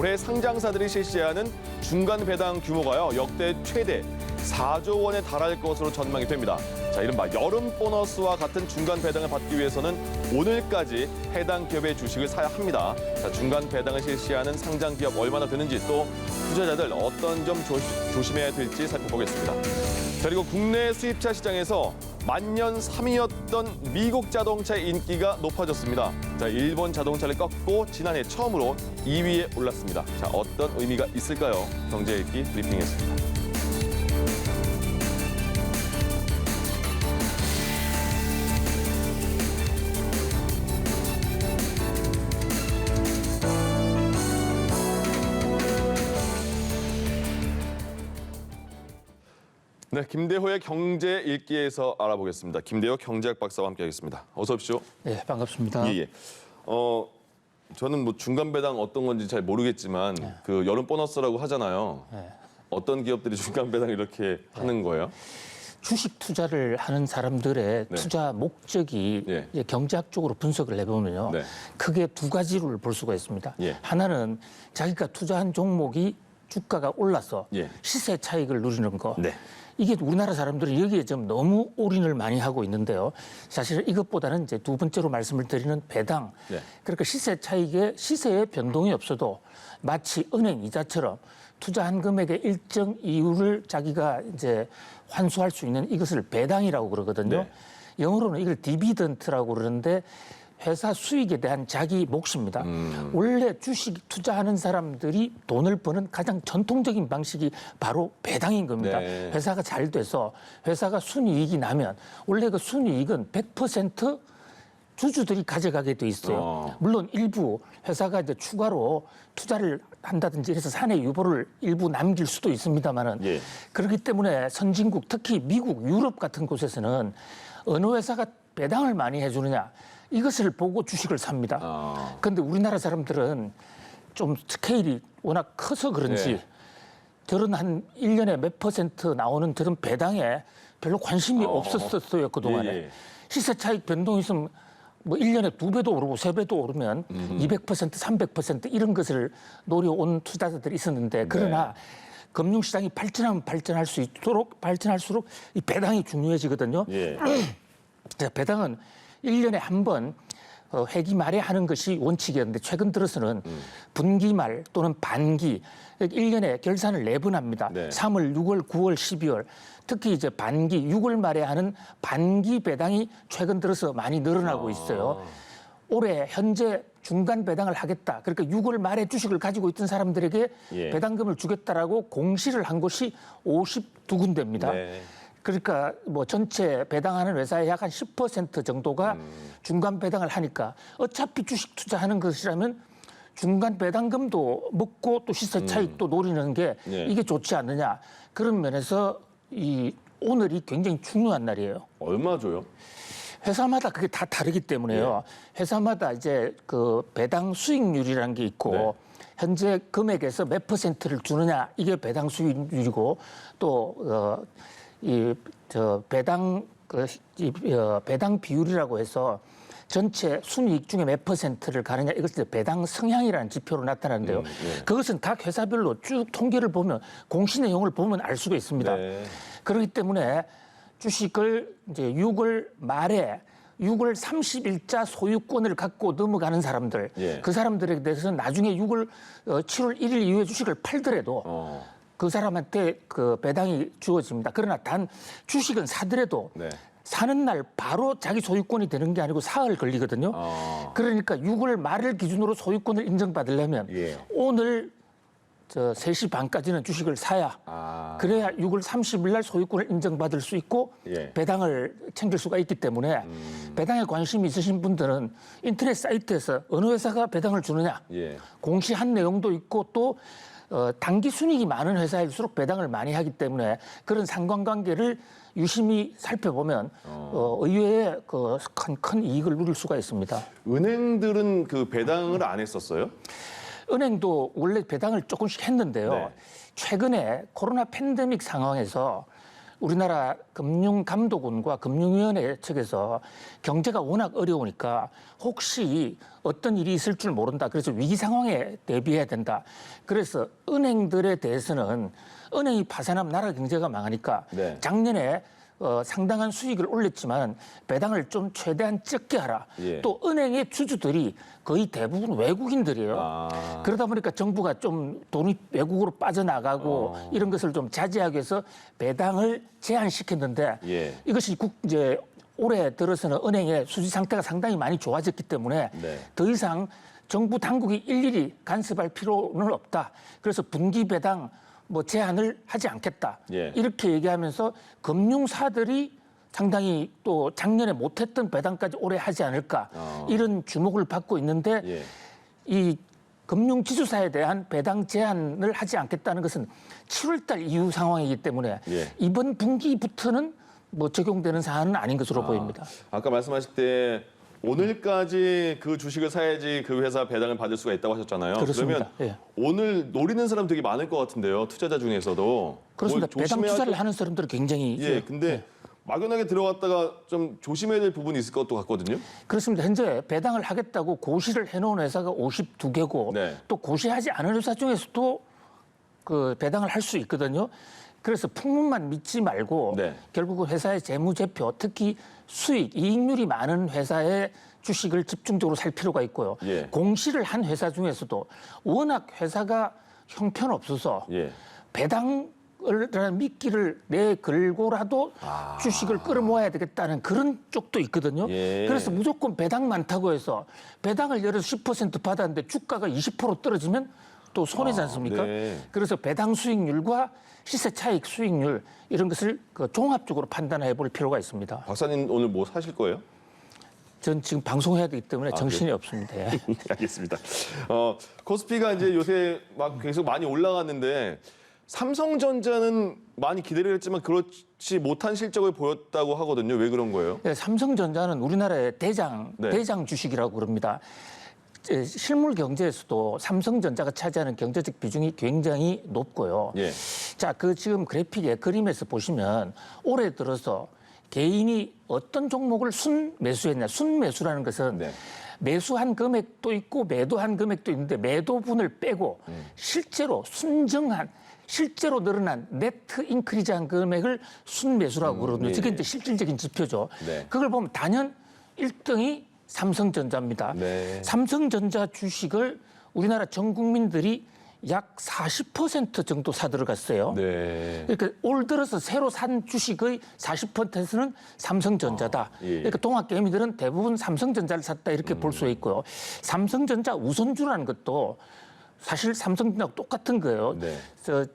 올해 상장사들이 실시하는 중간 배당 규모가요, 역대 최대 4조 원에 달할 것으로 전망이 됩니다. 자, 이른바 여름 보너스와 같은 중간 배당을 받기 위해서는 오늘까지 해당 기업의 주식을 사야 합니다. 자, 중간 배당을 실시하는 상장 기업 얼마나 되는지, 또 투자자들 어떤 점 조심해야 될지 살펴보겠습니다. 그리고 국내 수입차 시장에서 만년 3위였던 미국 자동차의 인기가 높아졌습니다. 자, 일본 자동차를 꺾고 지난해 처음으로 2위에 올랐습니다. 자, 어떤 의미가 있을까요? 경제 읽기 브리핑이었습니다. 네, 김대호의 경제 읽기에서 알아보겠습니다. 김대호 경제학 박사와 함께하겠습니다. 어서 오십시오. 네, 반갑습니다. 예. 저는 뭐 중간 배당 어떤 건지 잘 모르겠지만 그 여름 보너스라고 하잖아요. 어떤 기업들이 중간 배당 이렇게 하는 거예요? 주식 투자를 하는 사람들의 투자 목적이 이제 경제학적으로 분석을 해보면요, 크게 두 가지를 볼 수가 있습니다. 하나는 자기가 투자한 종목이 주가가 올라서 시세 차익을 누리는 거. 이게 우리나라 사람들은 여기에 좀 너무 올인을 많이 하고 있는데요. 사실 이것보다는 이제 두 번째로 말씀을 드리는 배당. 그러니까 시세 차익에 시세의 변동이 없어도 마치 은행 이자처럼 투자한 금액의 일정 이율을 자기가 이제 환수할 수 있는 이것을 배당이라고 그러거든요. 영어로는 이걸 디비던트라고 그러는데 회사 수익에 대한 자기 몫입니다. 원래 주식 투자하는 사람들이 돈을 버는 가장 전통적인 방식이 바로 배당인 겁니다. 회사가 잘 돼서 회사가 순이익이 나면 원래 그 순이익은 100% 주주들이 가져가게 돼 있어요. 물론 일부 회사가 이제 추가로 투자를 한다든지 해서 사내 유보를 일부 남길 수도 있습니다만은 그렇기 때문에 선진국, 특히 미국, 유럽 같은 곳에서는 어느 회사가 배당을 많이 해주느냐, 이것을 보고 주식을 삽니다. 그런데 우리나라 사람들은 좀 스케일이 워낙 커서 그런지 저런 한 1년에 몇 퍼센트 나오는 저런 배당에 별로 관심이 없었어요, 그동안에. 시세 차익 변동이 있으면 뭐 1년에 2배도 오르고 3배도 오르면 200%, 300% 이런 것을 노려온 투자자들이 있었는데, 그러나 금융시장이 발전하면 발전할수록 이 배당이 중요해지거든요. 배당은 1년에 한 번 회기 말에 하는 것이 원칙이었는데, 최근 들어서는 분기 말 또는 반기, 1년에 결산을 4번 합니다. 3월, 6월, 9월, 12월. 특히 이제 반기, 6월 말에 하는 반기 배당이 최근 들어서 많이 늘어나고 있어요. 올해 현재 중간 배당을 하겠다. 그러니까 6월 말에 주식을 가지고 있던 사람들에게 배당금을 주겠다라고 공시를 한 곳이 52군데입니다. 그러니까 뭐 전체 배당하는 회사의 약 한 10% 정도가 중간 배당을 하니까 어차피 주식 투자하는 것이라면 중간 배당금도 먹고 또 시세 차익도 노리는 게 이게 좋지 않느냐. 그런 면에서 이 오늘이 굉장히 중요한 날이에요. 얼마 줘요? 회사마다 그게 다 다르기 때문에요. 회사마다 이제 그 배당 수익률이라는 게 있고 현재 금액에서 몇 퍼센트를 주느냐, 이게 배당 수익률이고, 또 배당 비율이라고 해서 전체 순이익 중에 몇 퍼센트를 가느냐, 이것을 배당 성향이라는 지표로 나타나는데요. 그것은 각 회사별로 쭉 통계를 보면, 공시 내용을 보면 알 수가 있습니다. 그렇기 때문에 주식을 이제 6월 말에 6월 30일자 소유권을 갖고 넘어가는 사람들, 그 사람들에 대해서는 나중에 7월 1일 이후에 주식을 팔더라도 그 사람한테 그 배당이 주어집니다. 그러나 단 주식은 사더라도 사는 날 바로 자기 소유권이 되는 게 아니고 사흘 걸리거든요. 그러니까 6월 말을 기준으로 소유권을 인정받으려면 오늘 3시 반까지는 주식을 사야 그래야 6월 30일 날 소유권을 인정받을 수 있고 배당을 챙길 수가 있기 때문에 배당에 관심이 있으신 분들은 인터넷 사이트에서 어느 회사가 배당을 주느냐 공시한 내용도 있고, 또 단기 순이익이 많은 회사일수록 배당을 많이 하기 때문에 그런 상관관계를 유심히 살펴보면 의외의 큰 이익을 누릴 수가 있습니다. 은행들은 그 배당을 안 했었어요? 은행도 원래 배당을 조금씩 했는데요. 최근에 코로나 팬데믹 상황에서 우리나라 금융감독원과 금융위원회 측에서 경제가 워낙 어려우니까 혹시 어떤 일이 있을 줄 모른다. 그래서 위기 상황에 대비해야 된다. 그래서 은행들에 대해서는 은행이 파산하면 나라 경제가 망하니까 네. 작년에 상당한 수익을 올렸지만 배당을 좀 최대한 적게 하라. 예. 또 은행의 주주들이 거의 대부분 외국인들이에요. 아. 그러다 보니까 정부가 좀 돈이 외국으로 빠져나가고 이런 것을 좀 자제하기 위해서 배당을 제한시켰는데 예. 이것이 이제 올해 들어서는 은행의 수지 상태가 상당히 많이 좋아졌기 때문에 네. 더 이상 정부 당국이 일일이 간섭할 필요는 없다. 그래서 분기 배당 제한을 하지 않겠다. 예. 이렇게 얘기하면서 금융사들이 상당히 또 작년에 못했던 배당까지 올해 하지 않을까 이런 주목을 받고 있는데 예. 이 금융지주사에 대한 배당 제한을 하지 않겠다는 것은 7월달 이후 상황이기 때문에 예. 이번 분기부터는 적용되는 사안은 아닌 것으로 보입니다. 아까 말씀하실 때 오늘까지 그 주식을 사야지 그 회사 배당을 받을 수가 있다고 하셨잖아요. 그렇습니다. 그러면 예. 오늘 노리는 사람 되게 많을 것 같은데요. 투자자 중에서도. 그렇습니다. 뭘 배당 조심해야 투자를 될- 하는 사람들은 굉장히 예, 근데 막연하게 들어갔다가 좀 조심해야 될 부분이 있을 것도 같거든요. 그렇습니다. 현재 배당을 하겠다고 고시를 해놓은 회사가 52개고 네. 또 고시하지 않은 회사 중에서도 그 배당을 할 수 있거든요. 그래서 풍문만 믿지 말고 네. 결국은 회사의 재무제표, 특히 수익, 이익률이 많은 회사의 주식을 집중적으로 살 필요가 있고요. 예. 공시를 한 회사 중에서도 워낙 회사가 형편없어서 예. 배당을 미끼를 내걸고라도 주식을 끌어모아야 되겠다는 그런 쪽도 있거든요. 예. 그래서 무조건 배당 많다고 해서 배당을 예를 들어서 10% 받았는데 주가가 20% 떨어지면 또 손해지 않습니까? 네. 그래서 배당 수익률과 시세 차익 수익률 이런 것을 종합적으로 판단해 볼 필요가 있습니다. 박사님 오늘 뭐 사실 거예요? 전 지금 방송해야 되기 때문에 정신이 없습니다. 예. 알겠습니다. 코스피가 이제 요새 막 계속 많이 올라갔는데 삼성전자는 많이 기대를 했지만 그렇지 못한 실적을 보였다고 하거든요. 왜 그런 거예요? 네, 삼성전자는 우리나라의 대장 주식이라고 그럽니다. 실물 경제에서도 삼성전자가 차지하는 경제적 비중이 굉장히 높고요. 예. 자, 지금 그래픽에 그림에서 보시면 올해 들어서 개인이 어떤 종목을 순매수했냐. 순매수라는 것은 네. 매수한 금액도 있고 매도한 금액도 있는데 매도분을 빼고 실제로 실제로 늘어난 네트 인크리즈한 금액을 순매수라고 그러거든요. 예, 그게 예. 이제 실질적인 지표죠. 네. 그걸 보면 단연 1등이 삼성전자입니다. 네. 삼성전자 주식을 우리나라 전 국민들이 약 40% 정도 사 들어갔어요. 네. 그러니까 올 들어서 새로 산 주식의 40%는 삼성전자다. 예. 그러니까 동학개미들은 대부분 삼성전자를 샀다 이렇게 볼 수 있고요. 삼성전자 우선주라는 것도 사실 삼성전자하고 똑같은 거예요. 네.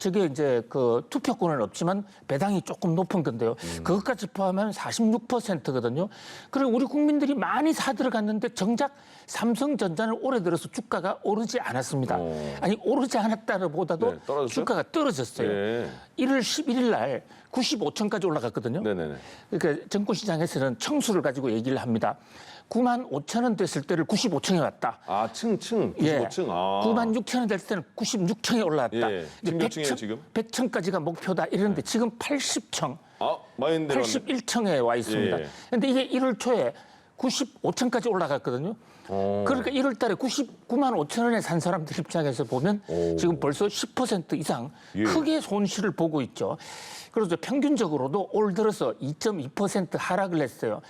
저게 이제 투표권은 없지만 배당이 조금 높은 건데요. 그것까지 포함하면 46%거든요. 그리고 우리 국민들이 많이 사 들어갔는데 정작 삼성전자는 올해 들어서 주가가 오르지 않았습니다. 아니 오르지 않았다는 보다도 네, 떨어졌어요? 주가가 떨어졌어요. 예. 1월 11일 날 95천까지 올라갔거든요. 네네네. 그러니까 증권시장에서는 청수를 가지고 얘기를 합니다. 9만 5천 원 됐을 때를 95층에 왔다. 아, 95층. 아. 9만 6천 원 됐을 때는 96층에 올라왔다. 예, 지금 몇 층이에요, 지금? 100층까지가 목표다. 이러는데 지금 80층, 아, 많이 내려왔네. 81층에 와 있습니다. 예. 그런데 이게 1월 초에 95층까지 올라갔거든요. 그러니까 1월 달에 99만 5천 원에 산 사람들 입장에서 보면 지금 벌써 10% 이상 예. 크게 손실을 보고 있죠. 그래서 평균적으로도 올 들어서 2.2% 하락을 했어요.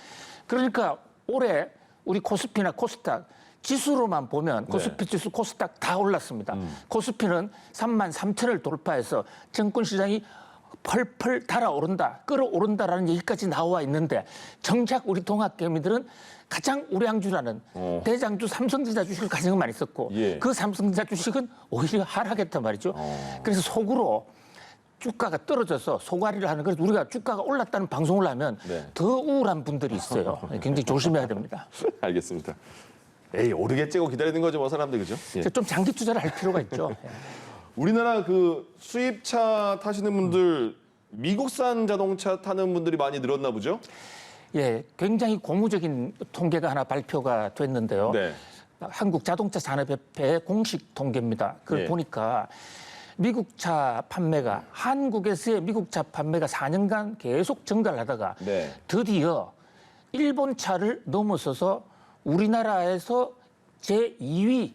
그러니까 올해 우리 코스피나 코스닥 지수로만 보면 코스피 지수, 코스닥 다 올랐습니다. 코스피는 3만 3천을 돌파해서 증권시장이 펄펄 달아오른다, 끌어오른다라는 얘기까지 나와 있는데 정작 우리 동학개미들은 가장 우량주라는 대장주 삼성전자 주식을 가장 많이 썼고 예. 그 삼성전자 주식은 오히려 하락했단 말이죠. 그래서 속으로 주가가 떨어져서 소가리를 하는, 그래서 우리가 주가가 올랐다는 방송을 하면 더 우울한 분들이 있어요. 굉장히 조심해야 됩니다. 알겠습니다. 에이, 오르겠지고 기다리는 거죠, 뭐 사람들, 그죠? 예. 좀 장기 투자를 할 필요가 있죠. 우리나라 수입차 타시는 분들, 미국산 자동차 타는 분들이 많이 늘었나 보죠? 예, 굉장히 고무적인 통계가 하나 발표가 됐는데요. 네. 한국 자동차 산업협회의 공식 통계입니다. 그걸 예. 보니까 미국 차 판매가 한국에서의 미국 차 판매가 4년간 계속 증가를 하다가 네. 드디어 일본 차를 넘어서서 우리나라에서 제2위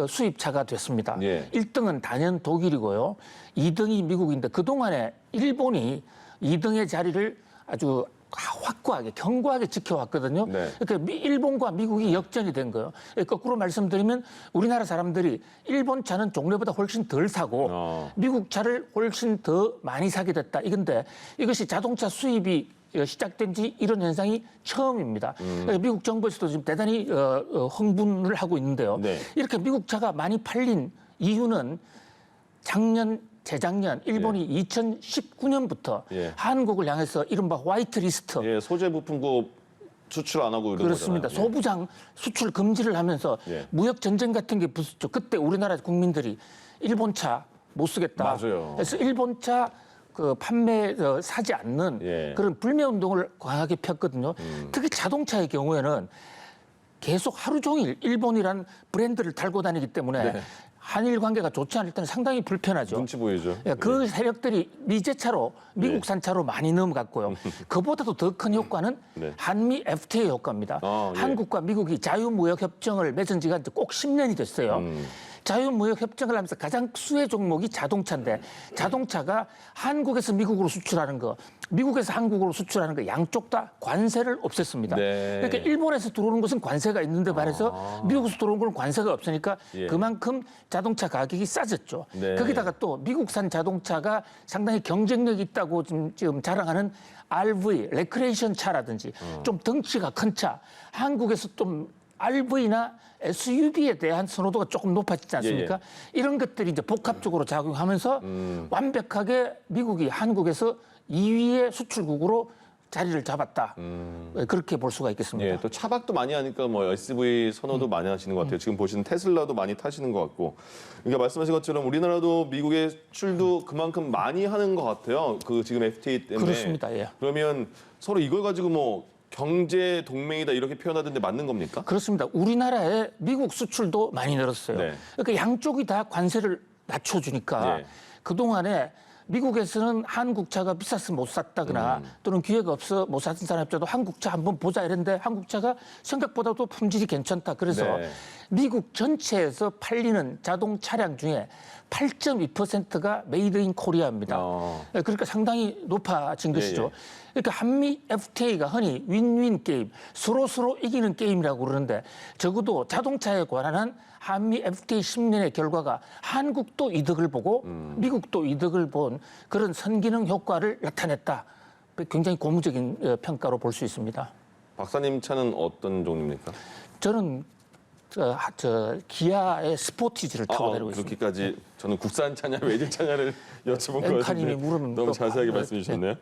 수입차가 됐습니다. 예. 1등은 단연 독일이고요. 2등이 미국인데 그동안에 일본이 2등의 자리를 아주 확고하게 견고하게 지켜왔거든요. 네. 그러니까 일본과 미국이 역전이 된 거예요. 거꾸로 말씀드리면 우리나라 사람들이 일본 차는 종래보다 훨씬 덜 사고 미국 차를 훨씬 더 많이 사게 됐다. 이건데 이것이 자동차 수입이 시작된 지 이런 현상이 처음입니다. 미국 정부에서도 지금 대단히 흥분을 하고 있는데요. 네. 이렇게 미국 차가 많이 팔린 이유는 재작년 일본이 2019년부터 한국을 향해서 이른바 화이트 리스트. 소재 부품고 수출 안 하고 이런 그렇습니다. 거잖아요. 소부장 수출 금지를 하면서 무역 전쟁 같은 게 붙었죠. 그때 우리나라 국민들이 일본 차 못 쓰겠다. 맞아요. 그래서 일본 차 판매 사지 않는 그런 불매 운동을 강하게 폈거든요. 특히 자동차의 경우에는 계속 하루 종일 일본이란 브랜드를 달고 다니기 때문에 한일 관계가 좋지 않을 때는 상당히 불편하죠. 눈치 보이죠. 그 세력들이 미제차로 미국산 차로 많이 넘어갔고요. 그보다도 더 큰 효과는 한미 FTA 효과입니다. 한국과 미국이 자유무역협정을 맺은 지가 이제 꼭 10년이 됐어요. 자유무역협정을 하면서 가장 수혜 종목이 자동차인데 자동차가 한국에서 미국으로 수출하는 거, 미국에서 한국으로 수출하는 거 양쪽 다 관세를 없앴습니다. 그러니까 일본에서 들어오는 것은 관세가 있는데 반해서 미국에서 들어오는 건 관세가 없으니까 그만큼 자동차 가격이 싸졌죠. 거기다가 또 미국산 자동차가 상당히 경쟁력이 있다고 지금 자랑하는 RV, 레크레이션 차라든지 좀 덩치가 큰 차, 한국에서 좀 RV나 SUV에 대한 선호도가 조금 높아지지 않습니까? 이런 것들이 이제 복합적으로 작용하면서 완벽하게 미국이 한국에서 2위의 수출국으로 자리를 잡았다. 그렇게 볼 수가 있겠습니다. 또 차박도 많이 하니까 뭐 SUV 선호도 많이 하시는 것 같아요. 지금 보시는 테슬라도 많이 타시는 것 같고. 그러니까 말씀하신 것처럼 우리나라도 미국의 수출도 그만큼 많이 하는 것 같아요. 그 지금 FTA 때문에. 그렇습니다. 그러면 서로 이걸 가지고 뭐 경제 동맹이다 이렇게 표현하던데 맞는 겁니까? 그렇습니다. 우리나라의 미국 수출도 많이 늘었어요. 그러니까 양쪽이 다 관세를 낮춰주니까 그동안에 미국에서는 한국차가 비싸서 못 샀다거나 또는 기회가 없어 못 샀던 사람 입장도 한국차 한번 보자 이랬는데 한국차가 생각보다도 품질이 괜찮다. 그래서 미국 전체에서 팔리는 자동 차량 중에 8.2%가 메이드 인 코리아입니다. 그러니까 상당히 높아진 것이죠. 그러니까 한미 FTA가 흔히 윈윈 게임, 서로 이기는 게임이라고 그러는데 적어도 자동차에 관한 한미 FTA 10년의 결과가 한국도 이득을 보고 미국도 이득을 본 그런 선기능 효과를 나타냈다. 굉장히 고무적인 평가로 볼 수 있습니다. 박사님 차는 어떤 종류입니까? 저는 기아의 스포티지를 타고 다니고 있습니다. 그렇게까지 저는 국산 차냐 외제 차냐를 여쭤본 앵카님이 거였는데 물으면 너무 자세하게 말씀해 주셨네요.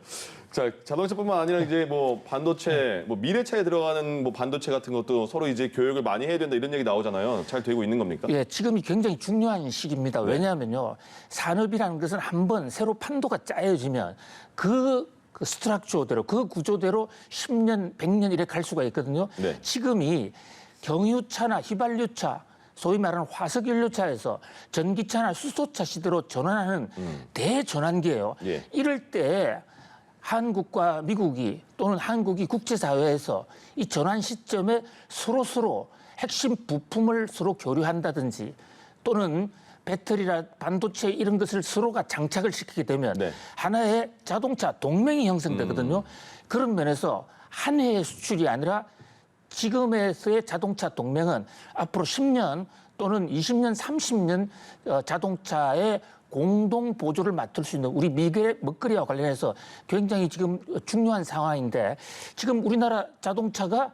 자, 자동차뿐만 아니라 이제 뭐 반도체, 뭐 미래차에 들어가는 뭐 반도체 같은 것도 서로 이제 교육을 많이 해야 된다 이런 얘기 나오잖아요. 잘 되고 있는 겁니까? 지금이 굉장히 중요한 시기입니다. 왜냐하면요, 산업이라는 것은 한번 새로 판도가 짜여지면 그 스트럭처대로 그 구조대로 10년, 100년 이렇게 갈 수가 있거든요. 지금이 경유차나 휘발유차, 소위 말하는 화석연료차에서 전기차나 수소차 시대로 전환하는 대전환기예요. 이럴 때 한국과 미국이 또는 한국이 국제사회에서 이 전환 시점에 서로 핵심 부품을 서로 교류한다든지 또는 배터리나 반도체 이런 것을 서로가 장착을 시키게 되면 하나의 자동차 동맹이 형성되거든요. 그런 면에서 한 해의 수출이 아니라 지금에서의 자동차 동맹은 앞으로 10년 또는 20년, 30년 자동차의 공동 보조를 맡을 수 있는 우리 미래 먹거리와 관련해서 굉장히 지금 중요한 상황인데 지금 우리나라 자동차가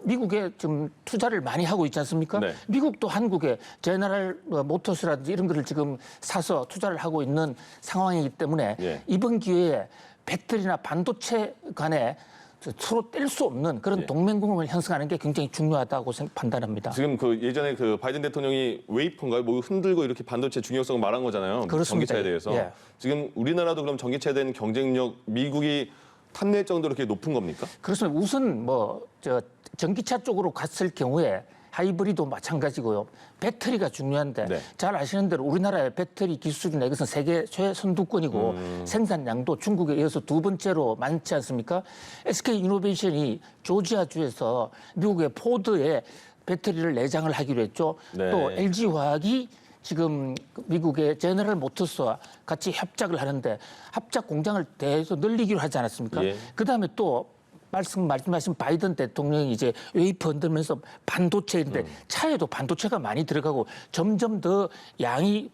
미국에 좀 투자를 많이 하고 있지 않습니까? 미국도 한국에 제너럴 모터스라든지 이런 거를 지금 사서 투자를 하고 있는 상황이기 때문에 이번 기회에 배터리나 반도체 간에 서로 뗄 수 없는 그런 동맹국을 형성하는 게 굉장히 중요하다고 판단합니다. 지금 그 예전에 그 바이든 대통령이 웨이퍼인가요? 뭐 흔들고 이렇게 반도체 중요성을 말한 거잖아요. 그렇습니다. 전기차에 대해서. 지금 우리나라도 그럼 전기차에 대한 경쟁력 미국이 탐낼 정도로 그렇게 높은 겁니까? 그렇습니다. 우선 전기차 쪽으로 갔을 경우에 하이브리드 마찬가지고요. 배터리가 중요한데 네. 잘 아시는 대로 우리나라의 배터리 기술이나 이것은 세계 최선두권이고 생산량도 중국에 이어서 두 번째로 많지 않습니까? SK 이노베이션이 조지아주에서 미국의 포드에 배터리를 내장을 하기로 했죠. 네. 또 LG화학이 지금 미국의 제너럴 모터스와 같이 협작을 하는데 합작 공장을 대해서 늘리기로 하지 않았습니까? 예. 그다음에 또 말씀하신 바이든 대통령이 이제 웨이프 흔들면서 반도체인데 차에도 반도체가 많이 들어가고 점점 더 양이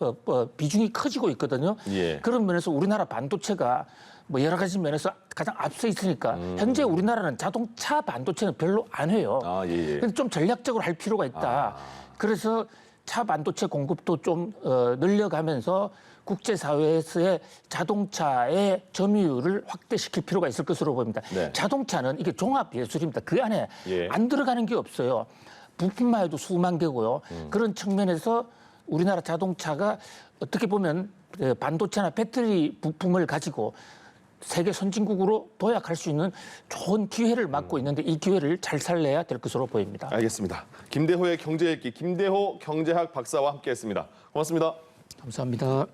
비중이 커지고 있거든요. 예. 그런 면에서 우리나라 반도체가 뭐 여러 가지 면에서 가장 앞서 있으니까 현재 우리나라는 자동차 반도체는 별로 안 해요. 아, 예. 근데 좀 전략적으로 할 필요가 있다. 그래서 차 반도체 공급도 좀 늘려가면서 국제사회에서의 자동차의 점유율을 확대시킬 필요가 있을 것으로 보입니다. 네. 자동차는 이게 종합예술입니다. 그 안에 예. 안 들어가는 게 없어요. 부품만 해도 수만 개고요. 그런 측면에서 우리나라 자동차가 어떻게 보면 반도체나 배터리 부품을 가지고 세계 선진국으로 도약할 수 있는 좋은 기회를 맞고 있는데 이 기회를 잘 살려야 될 것으로 보입니다. 알겠습니다. 김대호의 경제 읽기 김대호 경제학 박사와 함께했습니다. 고맙습니다. 감사합니다.